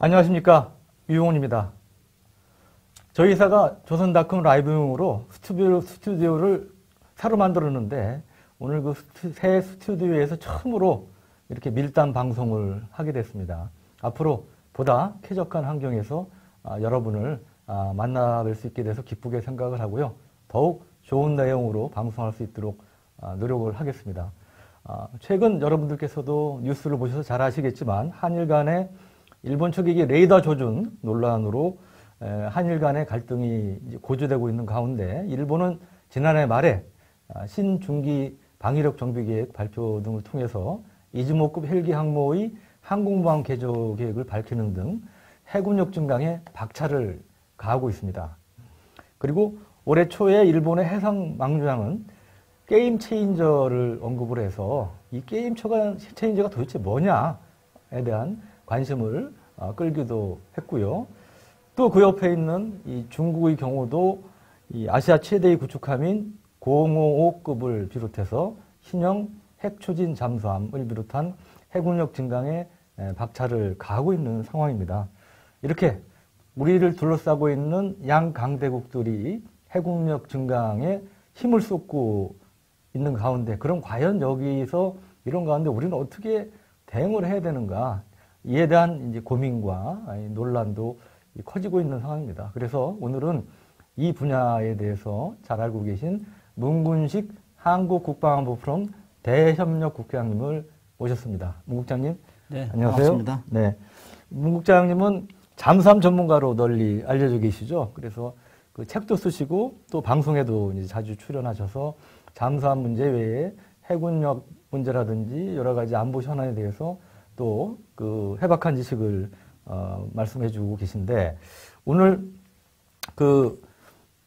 안녕하십니까, 유용훈입니다. 저희 회사가 조선닷컴 라이브용으로 스튜디오를 새로 만들었는데 오늘 그 새 스튜디오에서 처음으로 이렇게 밀당 방송을 하게 됐습니다. 앞으로 보다 쾌적한 환경에서 여러분을 만나뵐 수 있게 돼서 기쁘게 생각을 하고요. 더욱 좋은 내용으로 방송할 수 있도록 노력을 하겠습니다. 최근 여러분들께서도 뉴스를 보셔서 잘 아시겠지만 한일 간의 일본 측의 레이더 조준 논란으로 한일 간의 갈등이 고조되고 있는 가운데 일본은 지난해 말에 신중기 방위력 정비 계획 발표 등을 통해서 이즈모급 헬기 항모의 항공모함 개조 계획을 밝히는 등 해군력 증강에 박차를 가하고 있습니다. 그리고 올해 초에 일본의 해상 망주장은 게임 체인저를 언급을 해서 이 게임 체인저가 도대체 뭐냐에 대한 관심을 끌기도 했고요. 또 그 옆에 있는 이 중국의 경우도 이 아시아 최대의 구축함인 055급을 비롯해서 신형 핵추진 잠수함을 비롯한 해군력 증강에 박차를 가하고 있는 상황입니다. 이렇게 우리를 둘러싸고 있는 양 강대국들이 해군력 증강에 힘을 쏟고 있는 가운데 그럼 과연 여기서 이런 가운데 우리는 어떻게 대응을 해야 되는가 이에 대한 이제 고민과 논란도 커지고 있는 상황입니다. 그래서 오늘은 이 분야에 대해서 잘 알고 계신 문군식 한국국방안보 포럼 대협력 국장님을 모셨습니다. 문 국장님, 네, 안녕하세요. 반갑습니다. 네, 문 국장님은 잠수함 전문가로 널리 알려져 계시죠. 그래서 그 책도 쓰시고 또 방송에도 이제 자주 출연하셔서 잠수함 문제 외에 해군력 문제라든지 여러 가지 안보 현안에 대해서 또 그 해박한 지식을 말씀해주고 계신데 오늘 그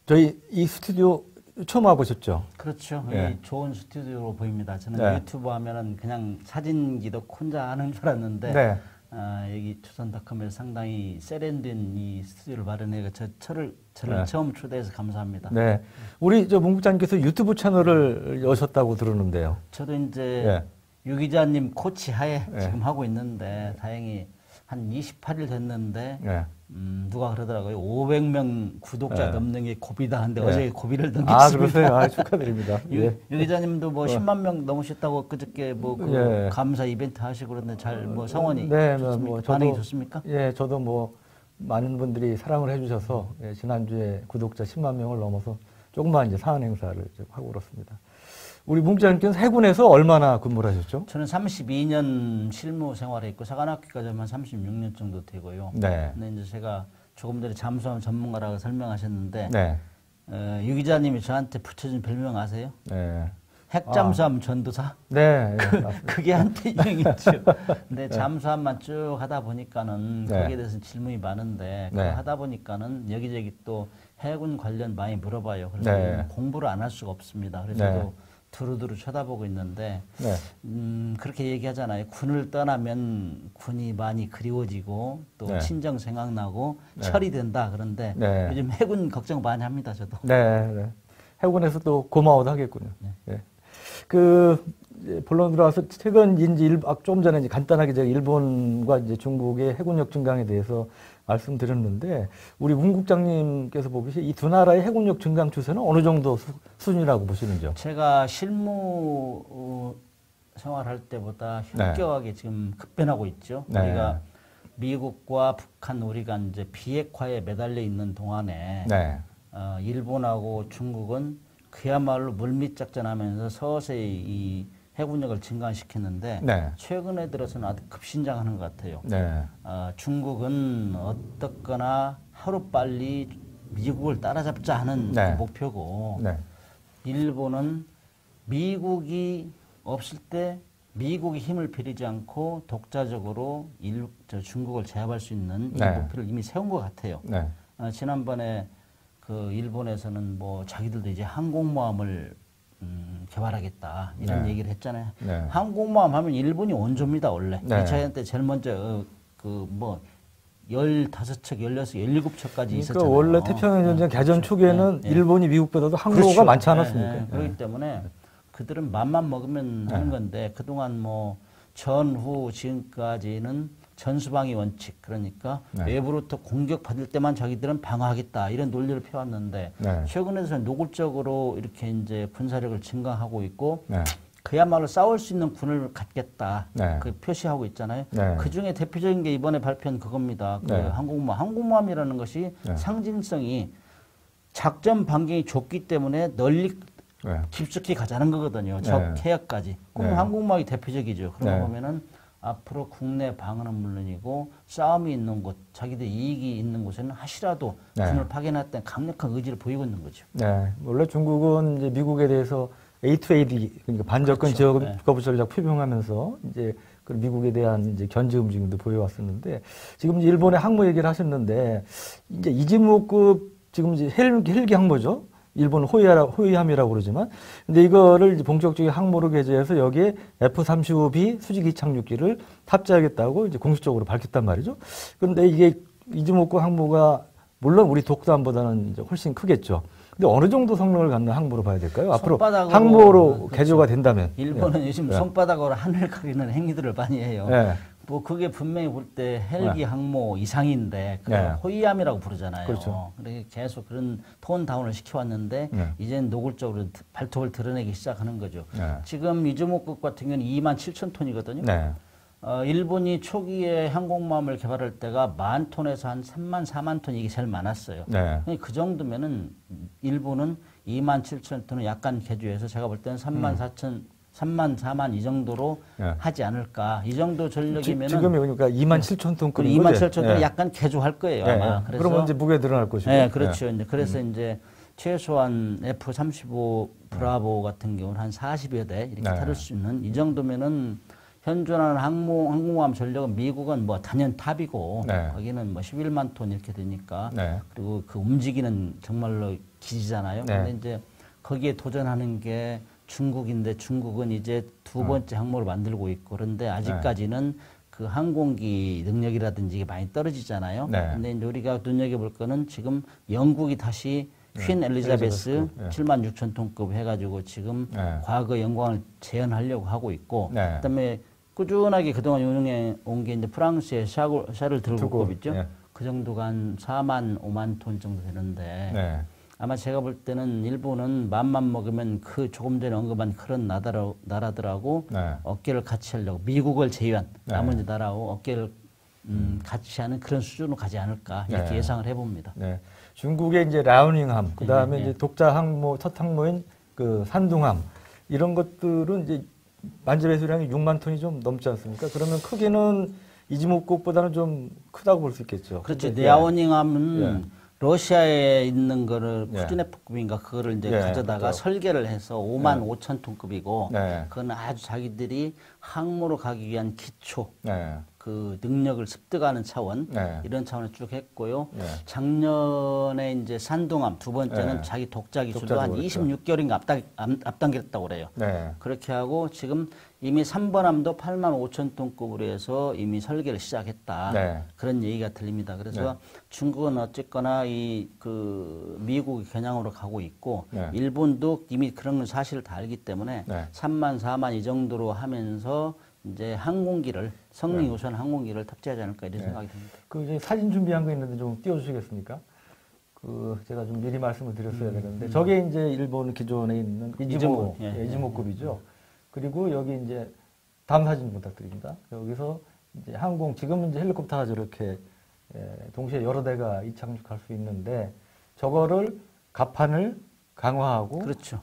저희 이 스튜디오 처음 와보셨죠? 그렇죠. 네. 좋은 스튜디오로 보입니다. 저는 네. 유튜브 하면은 그냥 사진 기록 혼자 하는 줄 알았는데 네. 여기 조선닷컴에서 상당히 세련된 이 스튜디오를 마련해 저를 네. 처음 초대해서 감사합니다. 네, 우리 저 문 국장님께서 유튜브 채널을 여셨다고 들었는데요. 저도 이제 유 기자님 코치 하에 지금 하고 있는데 다행히 한 28일 됐는데 누가 그러더라고요. 500명 구독자 넘는 게 고비다 하는데 어제 고비를 넘겼습니다. 아, 그러세요? 축하드립니다. 유 기자님도 뭐 10만 명 넘으셨다고 그저께 뭐 그 감사 이벤트 하시고 그러는데 잘 뭐 성원이 좋습니까? 반응이 좋습니까? 예, 저도 뭐 많은 분들이 사랑을 해주셔서 지난주에 구독자 10만 명을 넘어서 조금만 이제 사은 행사를 하고 그렇습니다. 우리 문 국장님께서 해군에서 얼마나 근무를 하셨죠? 저는 32년 실무 생활을 했고 사관학교까지 하면 36년 정도 되고요. 네. 근데 이제 제가 조금 전에 잠수함 전문가라고 설명하셨는데 네. 유 기자님이 저한테 붙여준 별명 아세요? 네. 핵잠수함 전도사? 네. 그게 한때 유행했죠. 근데 잠수함만 쭉 하다 보니까는 거기에 대해서 질문이 많은데 그거 하다 보니까는 여기저기 또 해군 관련 많이 물어봐요. 그래서 공부를 안 할 수가 없습니다. 그래서 저도 두루두루 쳐다보고 있는데 그렇게 얘기하잖아요. 군을 떠나면 군이 많이 그리워지고 또 친정 생각나고 철이 된다. 그런데 요즘 해군 걱정 많이 합니다. 저도. 네. 해군에서 또 고마워도 하겠군요. 그 본론 들어와서 최근인지 좀 전에 이제 간단하게 제가 일본과 이제 중국의 해군력 증강에 대해서 말씀드렸는데 우리 문 국장님께서 보시기에 이 두 나라의 해군력 증강 추세는 어느 정도 수준이라고 보시는지요? 제가 실무 생활할 때보다 현격하게 지금 급변하고 있죠. 우리가 미국과 북한 우리가 이제 비핵화에 매달려 있는 동안에 일본하고 중국은 그야말로 물밑작전하면서 서서히 이 해군력을 증강시켰는데 최근에 들어서는 아주 급신장하는 것 같아요. 중국은 어떻거나 하루빨리 미국을 따라잡자 하는 그 목표고 일본은 미국이 없을 때 미국이 힘을 빌리지 않고 독자적으로 중국을 제압할 수 있는 이 목표를 이미 세운 것 같아요. 지난번에 그 일본에서는 뭐 자기들도 이제 항공모함을 개발하겠다 이런 얘기를 했잖아요. 항공모함 하면 일본이 원조입니다 원래. 2차 때 제일 먼저 그 뭐 15척, 16, 17척까지 있었잖아요. 원래 태평양 전쟁 개전 초기에는 일본이 미국보다도 항로가 많지 않았습니까? 그렇기 때문에 그들은 맘만 먹으면 하는 건데 그동안 뭐 전후 지금까지는 전수방위 원칙, 그러니까 네. 외부로부터 공격받을 때만 자기들은 방어하겠다 이런 논리를 펴왔는데 네. 최근에는 노골적으로 이렇게 이제 군사력을 증강하고 있고 네. 그야말로 싸울 수 있는 군을 갖겠다 네. 그 표시하고 있잖아요. 네. 그 중에 대표적인 게 이번에 발표한 그겁니다. 그 네. 항공모함이라는 것이 네. 상징성이 작전 반경이 좁기 때문에 널리 네. 깊숙이 가자는 거거든요. 적 네. 해역까지. 그럼 네. 항공모함이 대표적이죠. 그러고 네. 보면은 앞으로 국내 방어는 물론이고 싸움이 있는 곳, 자기들 이익이 있는 곳에는 하시라도 네. 군을 파견했다는 강력한 의지를 보이고 있는 거죠. 네. 원래 중국은 이제 미국에 대해서 A2AD, 그러니까 반접근 그렇죠. 지역 거부 전략 표명하면서 이제 그 미국에 대한 이제 견제 움직임도 보여왔었는데 지금 이제 일본의 항모 얘기를 하셨는데 이제 이즈모급 지금 이제 헬기 항모죠. 일본 호위함이라고 그러지만, 근데 이거를 이제 본격적인 항모로 개조해서 여기에 F-35B 수직이 착륙기를 탑재하겠다고 이제 공식적으로 밝혔단 말이죠. 그런데 이게 이즈모급 항모가 물론 우리 독도함보다는 이제 훨씬 크겠죠. 근데 어느 정도 성능을 갖는 항모로 봐야 될까요? 앞으로 항모로 그렇죠. 개조가 된다면. 일본은 네. 요즘 네. 손바닥으로 하늘 가리는 행위들을 많이 해요. 네. 뭐 그게 분명히 볼 때 헬기 네. 항모 이상인데 그 네. 호위함이라고 부르잖아요. 그렇죠. 그래서 계속 그런 톤 다운을 시켜왔는데 네. 이제는 노골적으로 발톱을 드러내기 시작하는 거죠. 네. 지금 이즈모급 같은 경우는 27,000톤이거든요. 네. 일본이 초기에 항공모함을 개발할 때가 10,000톤에서 한 3만, 4만 톤 이게 제일 많았어요. 네. 그 정도면은 일본은 27,000톤을 약간 개조해서 제가 볼 때는 3만 4만 이 정도로 네. 하지 않을까. 이 정도 전력이면은 지금이 그러니까 27,000톤급. 27,000톤 네. 약간 개조할 거예요, 네. 아마. 그래서 그러면 이제 무게 늘어날 것이고. 네, 그렇죠. 이제 그래서 이제 최소한 F-35 브라보 같은 경우는 한 40여 대 이렇게 네. 타를 수 있는 이 정도면은 현존하는 항공모함 전력은 미국은 뭐 단연 탑이고 네. 거기는 뭐 11만 톤 이렇게 되니까 네. 그리고 그 움직이는 정말로 기지잖아요. 네. 근데 이제 거기에 도전하는 게 중국인데 중국은 이제 두 번째 항모를 만들고 있고 그런데 아직까지는 그 항공기 능력이라든지 이게 많이 떨어지잖아요. 네. 근데 이제 우리가 눈여겨볼 거는 지금 영국이 다시 퀸 엘리자베스 네. 76,000톤급 해가지고 지금 네. 과거 영광을 재현하려고 하고 있고 네. 그다음에 꾸준하게 그동안 운영해 온 게 이제 프랑스의 샤를 들고급 있죠. 네. 그 정도가 한 4만 5만 톤 정도 되는데 네. 아마 제가 볼 때는 일본은 맘만 먹으면 그 조금 전에 언급한 그런 나라들하고 네. 어깨를 같이 하려고 미국을 제외한 네. 나머지 나라하고 어깨를 같이 하는 그런 수준으로 가지 않을까 이렇게 네. 예상을 해봅니다. 네. 중국의 이제 라우닝함, 그 다음에 이제 독자 항모, 첫 항모인 그 산둥함, 이런 것들은 이제 만재 배수량이 6만 톤이 좀 넘지 않습니까? 그러면 크기는 이즈모급보다는 좀 크다고 볼 수 있겠죠. 그렇죠. 근데, 라우닝함은 러시아에 있는 거를 예. 쿠즈네프급인가 그거를 이제 예, 가져다가 그렇죠. 설계를 해서 5만 5천 톤급이고 네. 그건 아주 자기들이 항모로 가기 위한 기초 네. 그 능력을 습득하는 차원 네. 이런 차원을 쭉 했고요. 네. 작년에 이제 산둥함 두 번째는 네. 자기 독자 기술로 독자도 한 그렇죠. 26개월인가 앞당겼다고 그래요. 네. 그렇게 하고 지금 이미 3번함도 8만 5천 톤급으로 해서 이미 설계를 시작했다. 네. 그런 얘기가 들립니다. 그래서 네. 중국은 어쨌거나 이 그 미국의 겨냥으로 가고 있고 네. 일본도 이미 그런 걸 사실을 다 알기 때문에 네. 3만 4만 이 정도로 하면서 이제 항공기를 성능 우선 항공기를 탑재하지 않을까 이런 생각이 듭니다. 그 이제 사진 준비한 거 있는데 좀 띄워주시겠습니까? 그 제가 좀 미리 말씀을 드렸어야 되는데 저게 이제 일본 기존에 있는 이즈모, 이즈모급이죠. 그리고 여기 이제 다음 사진 부탁드립니다. 여기서 이제 항공 지금 이제 헬리콥터가 저렇게 동시에 여러 대가 이착륙할 수 있는데 저거를 갑판을 강화하고 그렇죠.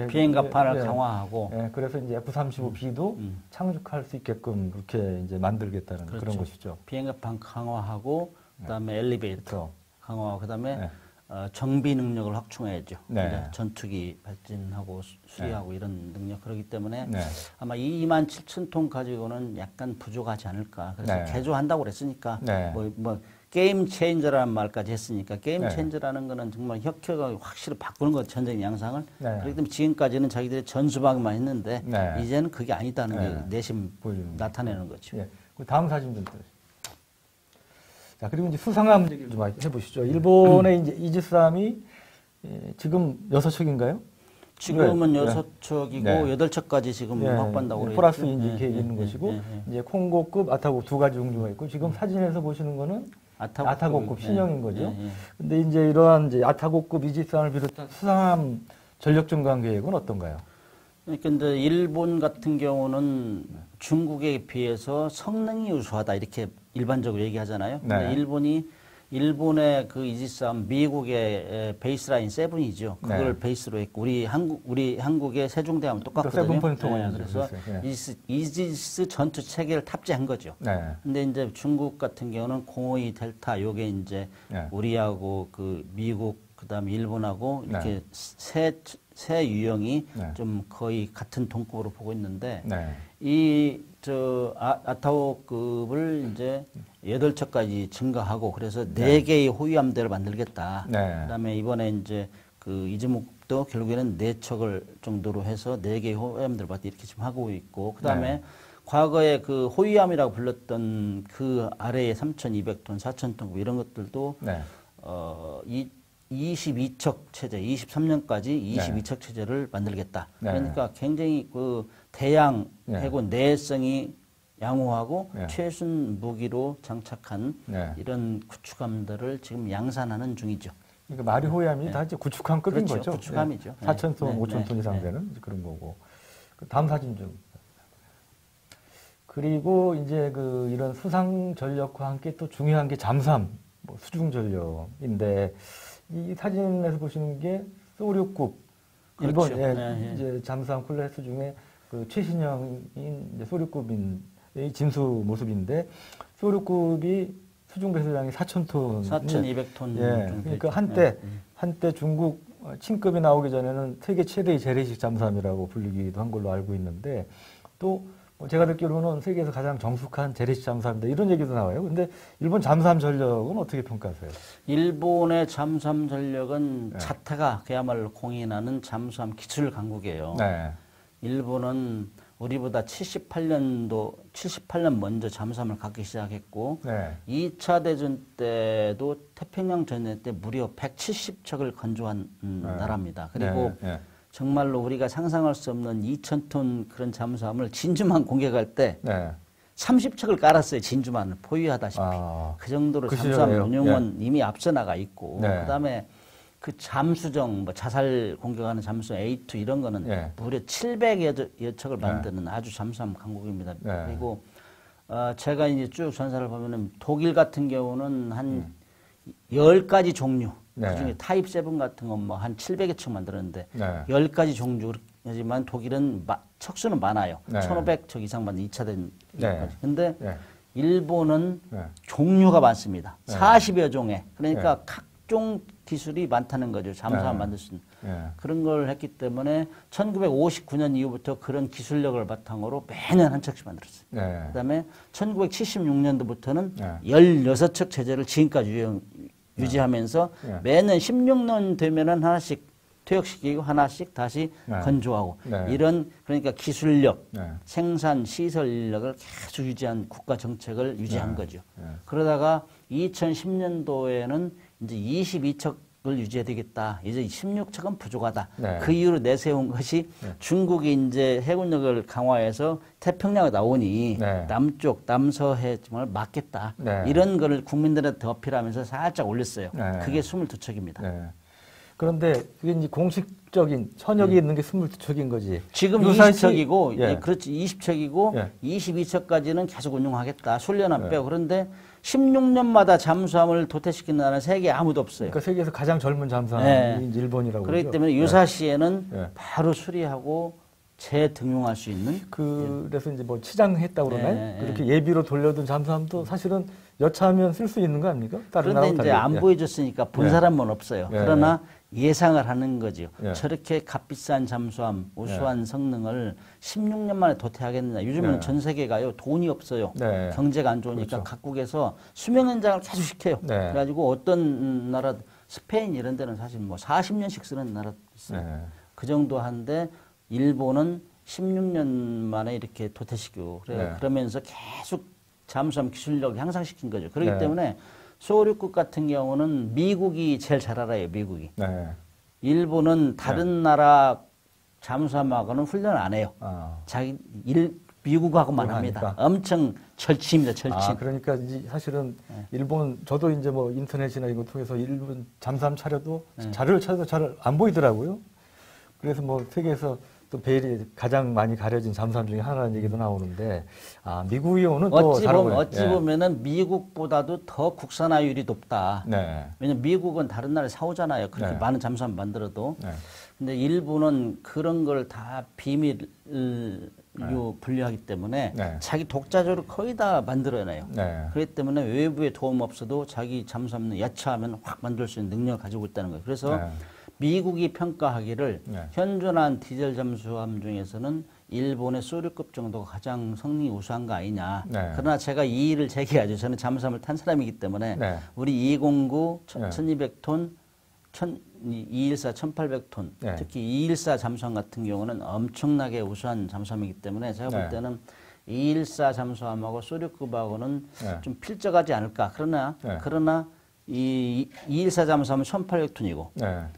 비행 갑판을 강화하고 그래서 이제 F-35B도 착륙할 수 있게끔 그렇게 이제 만들겠다는 그렇죠. 그런 것이죠. 비행 갑판 강화하고 그다음에 엘리베이터 그렇죠. 강화하고 그다음에 정비 능력을 확충해야죠. 네. 전투기 발진하고 수리하고 이런 능력 그렇기 때문에 네. 아마 27,000톤 가지고는 약간 부족하지 않을까. 그래서 네. 개조한다고 그랬으니까 네. 뭐 게임 체인저라는 말까지 했으니까 게임 체인저라는 거는 정말 혁혁하게 확실히 바꾸는 것 전쟁 양상을. 그렇기 때문에 지금까지는 자기들이 전수방만 했는데 이제는 그게 아니다는 게 내심 나타내는 거죠. 예. 그 다음 사진 좀 보시죠. 자, 그리고 이제 수상함 얘기를 좀 해보시죠. 일본의 이제 이지스함이 지금 6척인가요? 지금은 6척이고 8척까지 지금 확보한다고 그래요. 플러스 이제 계획이 있는 것이고 이제 콩고급, 아타고급 두 가지 종류가 있고 지금 사진에서 보시는 거는 아타고급 신형인 거죠. 근데 이제 이러한 이제 아타고급 이지스함을 비롯한 수상함 전력 증강 계획은 어떤가요? 그러니까 이제 일본 같은 경우는 중국에 비해서 성능이 우수하다 이렇게 일반적으로 얘기하잖아요. 근데 일본의 그 이지스함 미국의 베이스라인 7이죠. 그걸 베이스로 했고 우리 한국의 세종대왕은 똑같거든요. 그래서 이지스 전투 체계를 탑재한 거죠. 근데 이제 중국 같은 경우는 052 델타 요게 이제 우리하고 그 미국 그다음에 일본하고 이렇게 세 유형이 좀 거의 같은 동급으로 보고 있는데 아타고급을 이제 8척까지 증가하고 그래서 4개의 호위함대를 만들겠다. 그다음에 이번에 이제 그 이즈모급도 결국에는 4척을 정도로 해서 4개의 호위함대를 받 이렇게 지금 하고 있고 그다음에 과거에 그 호위함이라고 불렀던 그 아래에 3,200톤, 4,000톤 이런 것들도 22척 체제, 23년까지 22척 체제를 만들겠다. 그러니까 굉장히 그 대양 해군 내성이 양호하고 최신 무기로 장착한 이런 구축함들을 지금 양산하는 중이죠. 그러니까 마리호얌이 다 이제 구축함급인 거죠. 구축함이죠. 4,000톤, 5,000톤 이상 되는 그런 거고. 다음 사진 좀. 그리고 이제 그 이런 수상 전력과 함께 또 중요한 게 잠수함, 뭐 수중 전력인데 이 사진에서 보시는 게 소류급 일본 이제 잠수함 클래스 중에 그 최신형인 이제 소류급인 이 진수 모습인데 소류급이 수중 배수량이 4,000톤, 4,200톤. 그러니까 한때 중국 친급이 나오기 전에는 세계 최대의 재래식 잠수함이라고 불리기도 한 걸로 알고 있는데 또 제가 듣기로는 세계에서 가장 정숙한 재래식 잠수함이다 이런 얘기도 나와요. 근데 일본 잠수함 전력은 어떻게 평가하세요? 일본의 잠수함 전력은 자타가 그야말로 공인하는 잠수함 기술 강국이에요. 일본은 우리보다 78년 먼저 잠수함을 갖기 시작했고 2차 대전 때도 태평양 전쟁 때 무려 170척을 건조한 나라입니다. 그리고 정말로 우리가 상상할 수 없는 2,000톤 그런 잠수함을 진주만 공격할 때 30척을 깔았어요. 진주만을 포위하다시피. 그 정도로 잠수함 운용은 이미 앞서 나가 있고 그다음에 그 잠수정, 뭐 자살 공격하는 잠수정 A2 이런 거는 무려 700여 척을 만드는 아주 잠수함 강국입니다. 그리고 제가 이제 쭉 전사를 보면은 독일 같은 경우는 한 10가지 종류 그중에 타입 7 같은 건 뭐 한 700여 척 만들었는데 10가지 종류지만 독일은 척수는 많아요. 1,500척 이상 만든 2차 대전. 근데 일본은 종류가 많습니다. 40여 종의. 그러니까 각종 기술이 많다는 거죠. 잠수함 만들 수 있는. 그런 걸 했기 때문에 1959년 이후부터 그런 기술력을 바탕으로 매년 한 척씩 만들었어요. 그다음에 1976년도부터는 16척 체제를 지금까지 유지하면서 매년 16년 되면은 하나씩 퇴역시키고 하나씩 다시 건조하고 이런 그러니까 기술력, 생산 시설 인력을 계속 유지한 국가 정책을 유지한 거죠. 그러다가 2010년도에는 이제 22척을 유지해야 되겠다. 이제 16척은 부족하다. 그 이후로 내세운 것이 중국이 이제 해군력을 강화해서 태평양에 나오니 남쪽, 남서해를 막겠다. 이런 거를 국민들한테 어필하면서 살짝 올렸어요. 그게 22척입니다. 그런데 그게 이제 공식적인 현역이 있는 게 22척인 거지. 지금 20척이고, 그렇지, 20척이고, 22척까지는 계속 운용하겠다. 훈련 안 빼고. 그런데 16년마다 잠수함을 도태시키는 나라는 세계에 아무도 없어요. 그러니까 세계에서 가장 젊은 잠수함이 일본이라고 그렇기 그러죠. 때문에 유사시에는 바로 수리하고 재등용할 수 있는. 그래서 이제 뭐 치장했다고 그러나요? 그렇게 예비로 돌려둔 잠수함도 사실은 여차하면 쓸 수 있는 거 아닙니까? 다른 그런데 이제 안 보여줬으니까 본 사람은 없어요. 그러나 예상을 하는 거죠. 저렇게 값비싼 잠수함, 우수한 성능을 16년 만에 도태하겠느냐. 요즘은 전 세계가요, 돈이 없어요. 경제가 안 좋으니까 각국에서 수명 연장을 계속 시켜요. 그래가지고 어떤 나라, 스페인 이런 데는 사실 뭐 40년씩 쓰는 나라도 있어요. 그 정도 한데 일본은 16년 만에 이렇게 도태시키고 그러면서 계속 잠수함 기술력을 향상시킨 거죠. 그렇기 때문에 소류급 같은 경우는 미국이 제일 잘 알아요. 미국이. 일본은 다른 나라 잠수함하고는 훈련을 안 해요. 미국하고만 합니다. 엄청 절친입니다, 절친. 그러니까 이제 사실은 일본, 저도 이제 뭐 인터넷이나 이거 통해서 일본 잠수함 차려도 자료를 찾아도 잘 안 보이더라고요. 그래서 뭐 세계에서 또 베일이 가장 많이 가려진 잠수함 중에 하나라는 얘기도 나오는데, 미국이 오는 어찌 보면은 미국보다도 더 국산화율이 높다. 왜냐면 미국은 다른 나라에 사오잖아요. 그렇게 많은 잠수함 만들어도. 근데 일본은 그런 걸 다 비밀로 분류하기 때문에 자기 독자적으로 거의 다 만들어내요. 그렇기 때문에 외부의 도움 없어도 자기 잠수함을 야차하면 확 만들 수 있는 능력을 가지고 있다는 거예요. 그래서 미국이 평가하기를 현존한 디젤 잠수함 중에서는 일본의 소류급 정도가 가장 성능이 우수한 거 아니냐. 그러나 제가 이의를 제기하죠. 저는 잠수함을 탄 사람이기 때문에 우리 209 1200톤 214 1800톤 특히 214 잠수함 같은 경우는 엄청나게 우수한 잠수함이기 때문에 제가 볼 때는 214 잠수함하고 소류급하고는 좀 필적하지 않을까. 그러나 이 214 잠수함은 1800톤이고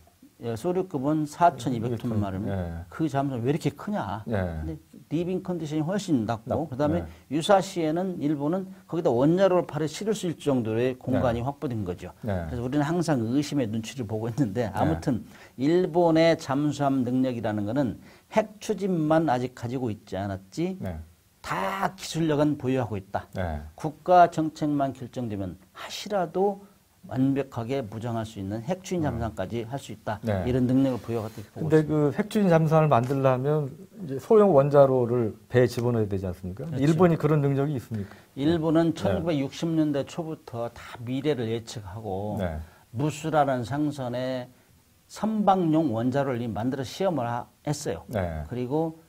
소류급은 4200톤 말이면 그 잠수함이 왜 이렇게 크냐. 근데 리빙 컨디션이 훨씬 낮고 그다음에 유사시에는 일본은 거기다 원자로를 발에 실을 수 있을 정도의 공간이 확보된 거죠. 그래서 우리는 항상 의심의 눈치를 보고 있는데 아무튼 일본의 잠수함 능력이라는 거는 핵 추진만 아직 가지고 있지 않았지 다 기술력은 보유하고 있다. 국가 정책만 결정되면 하시라도 완벽하게 무장할 수 있는 핵추진 잠수함까지 할 수 있다. 이런 능력을 보유하고 있다. 근데 그 핵추진 잠수함을 만들려면 이제 소형 원자로를 배에 집어넣어야 되지 않습니까? 그렇죠. 일본이 그런 능력이 있습니까? 일본은 1960년대 초부터 다 미래를 예측하고 무수라는 상선에 선박용 원자로를 만들어 시험을 했어요. 그리고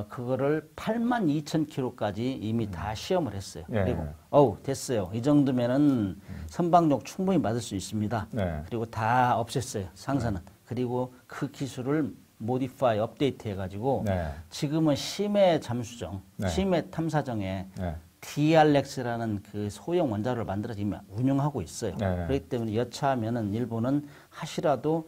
그거를 82,000km까지 이미 다 시험을 했어요. 그리고 됐어요. 이 정도면은 선박용 충분히 맞을 수 있습니다. 그리고 다 없앴어요. 상선은. 그리고 그 기술을 모디파이, 업데이트 해가지고 지금은 심해 잠수정, 심해 탐사정에 DRX라는 그 소형 원자로를 만들어 지금 운영하고 있어요. 그렇기 때문에 여차하면은 일본은 하시라도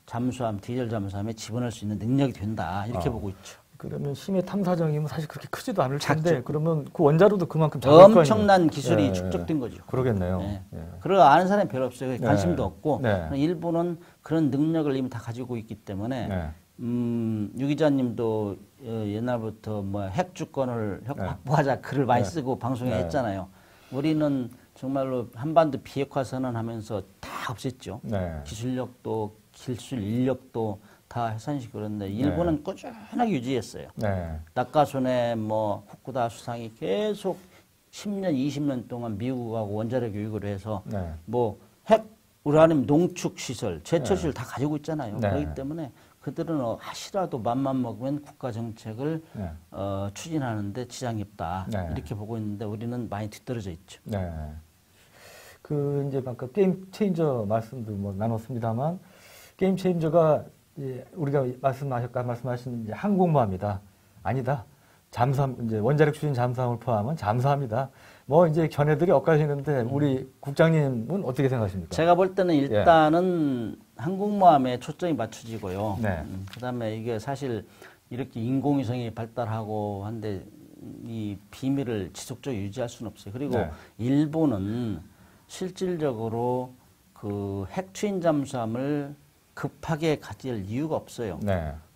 잠수함, 디젤 잠수함에 집어넣을 수 있는 능력이 된다. 이렇게 보고 있죠. 그러면 심해 탐사정이면 사실 그렇게 크지도 않을 텐데 그러면 그 원자로도 그만큼 작을 거 아니에요. 엄청난 기술이 축적된 거죠. 그러겠네요. 그걸 아는 사람이 별로 없어요. 관심도 없고 일본은 그런 능력을 이미 다 가지고 있기 때문에 유 기자님도 옛날부터 뭐 핵 주권을 확보하자 글을 많이 쓰고 방송에 했잖아요. 우리는 정말로 한반도 비핵화 선언하면서 다 없앴죠. 기술력도 기술 인력도 다 해산시키고 그런데 일본은 꾸준하게 유지했어요. 낙하손에 뭐 후쿠다 수상이 계속 10년, 20년 동안 미국하고 원자력 교육을 해서 뭐 핵 우라늄 농축 시설, 제철 시설 다 가지고 있잖아요. 그렇기 때문에 그들은 하시라도 맘만 먹으면 국가 정책을 추진하는데 지장이 없다. 이렇게 보고 있는데 우리는 많이 뒤떨어져 있죠. 그 이제 아까 게임 체인저 말씀도 뭐 나눴습니다만 게임 체인저가 우리가 말씀하신 이제 항공모함이다. 아니다. 잠수함, 이제 원자력 추진 잠수함을 포함한 잠수함이다. 뭐 이제 견해들이 엇갈리는데 우리 국장님은 어떻게 생각하십니까? 제가 볼 때는 일단은 항공모함에 초점이 맞춰지고요. 그다음에 이게 사실 이렇게 인공위성이 발달하고 한데 이 비밀을 지속적으로 유지할 수는 없어요. 그리고 일본은 실질적으로 그 핵추진 잠수함을 급하게 가질 이유가 없어요.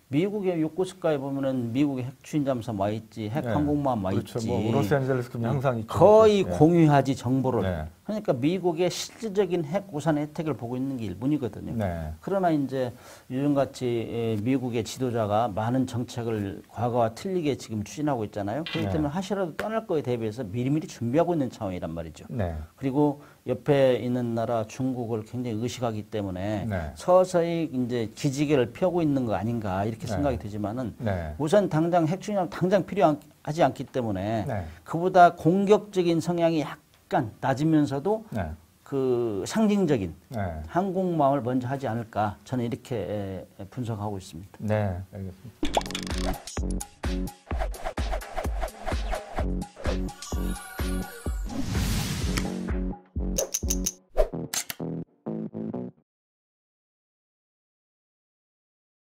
미국의 요코스카에 보면은 미국의 핵추진 잠수함 와 있지, 핵 항공모함 와 있지. 뭐 로스앤젤레스급이 항상 있죠. 거의 공유하지 정보를. 그러니까 미국의 실질적인 핵 우산 혜택을 보고 있는 게 일본이거든요. 그러나 이제 요즘같이 미국의 지도자가 많은 정책을 과거와 틀리게 지금 추진하고 있잖아요. 그렇기 때문에 하시라도 떠날 거에 대비해서 미리미리 준비하고 있는 차원이란 말이죠. 그리고 옆에 있는 나라 중국을 굉장히 의식하기 때문에 서서히 이제 기지개를 펴고 있는 거 아닌가 이렇게 생각이 되지만은 우선 당장 핵추진하면 당장 필요하지 않기 때문에 그보다 공격적인 성향이 약간 낮으면서도 그 상징적인 항공모함을 먼저 하지 않을까 저는 이렇게 분석하고 있습니다. 네, 알겠습니다.